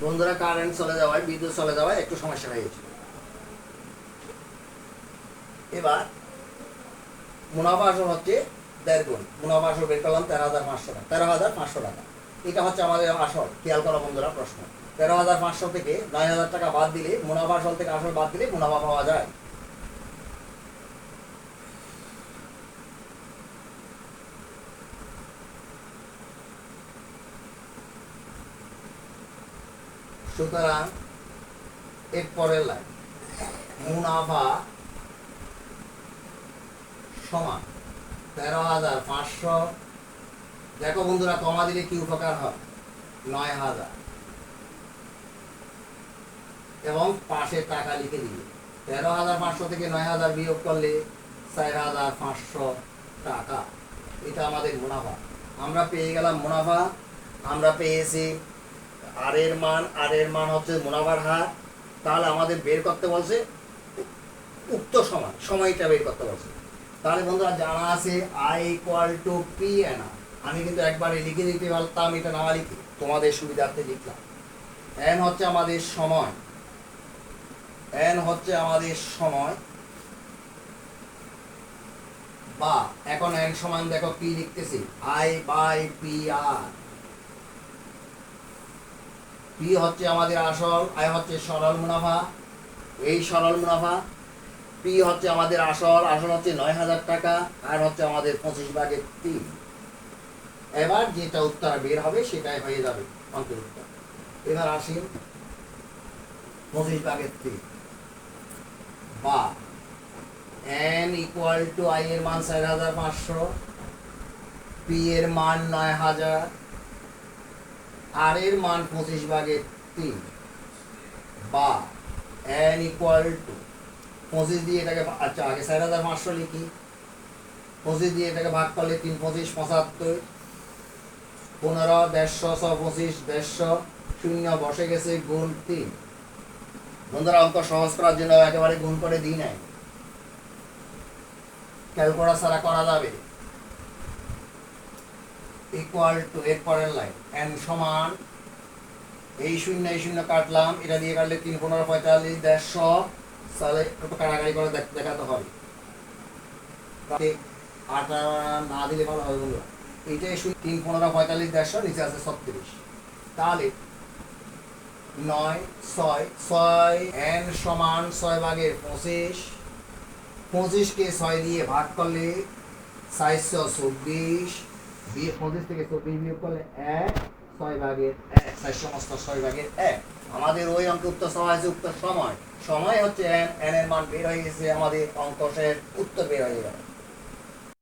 বন্ধুরা কারেন্ট চলে যাওয়ায়, বিদ্যুৎ চলে যাওয়ায় একটু সমস্যা হয়ে গেছে। এবার মুনাফা আসল হচ্ছে 1.5 গুণ। মুনাফা আসল বের করলাম 13,500 টাকা, 13,500 টাকা। এটা হচ্ছে আমাদের আসল। খেয়াল করা বন্ধুরা, প্রশ্ন 13,500 থেকে 9,000 টাকা বাদ দিলে, মুনাফা আসল থেকে আসল বাদ দিলে মুনাফা পাওয়া যায়। সুতরাং এর পরের লাইন, মুনাফা সমান 13,500। দেখো বন্ধুরা, কমা দিলে কি উপকার হয়? 9,000 এবং পাশে টাকা লিখে দিলে 13,500 থেকে 9,000 বিয়োগ করলে 4,500 টাকা। এটা আমাদের মুনাফা। আমরা পেয়ে গেলাম মুনাফা। আমরা পেয়েছি আর এর মান হচ্ছে মুনাফার হার। তাহলে আমাদের বের করতে বলছে উক্ত সময়টা বের করতে বলছে। তাহলে বন্ধুরা জানা আছে I equal to P N R. আমি কিন্তু একবারে লিখে দিতে পারতাম, এটা না লিখে তোমাদের সুবিধার্থে লিখলাম। এন হচ্ছে আমাদের সময়, বা এখন এন সমান দেখো কি লিখতেছি, I by P R. P হচ্ছে আমাদের আসল, আই হচ্ছে সরল মুনাফা। এই সরল মুনাফা। পি হচ্ছে আমাদের আসল হচ্ছে 9,000 টাকা, আর হচ্ছে আমাদের 25/3। এবার যেটা উত্তর বের হবে সেটাই হয়ে যাবে অঙ্কের উত্তর। এবার আসি 25/3 বা এন ইকুয়াল টু আই এর মান 4,500, পি এর মান 9,000, আর এর মান 25/3 বা এন ইকুয়াল টু 25 দিয়ে এটাকে, আচ্ছা আগে 4,500 লিখি। 25 দিয়ে এটাকে ভাগ করলে 3 25 75, 15 150 125 150, শূন্য বসে গেছে, গুণ 3। বন্ধুরা অঙ্ক সহজ করার জন্য একেবারে গুণ করে দিই নাই, ক্যালকুলেটর ছাড়া করা যাবে। ইকুয়াল টু এর পরের লাইন, এন সমান এই শূন্য কাটলাম, এটা দিয়ে কাটলে 3 15 45 150। তাহলে একটু কাটাকাটি করে দেখাতে হবে। আটা না দিলে ভালো হবে বন্ধুরা। এইটাই 3 15 45 150, নিচে আছে 36। তাহলে 9 6 6 এন সমান 6/25। 25 কে 6 দিয়ে ভাগ করলে 424। 25 থেকে 24 বিয়োগ করলে 1, 6/1, 4/6 আমাদের ওই অঙ্ক উত্তর সবাই আছে। উত্তর সময় হচ্ছে এন এর মান বের হয়ে গেছে, আমাদের অঙ্ক শেষ, উত্তর বের হয়ে গেল।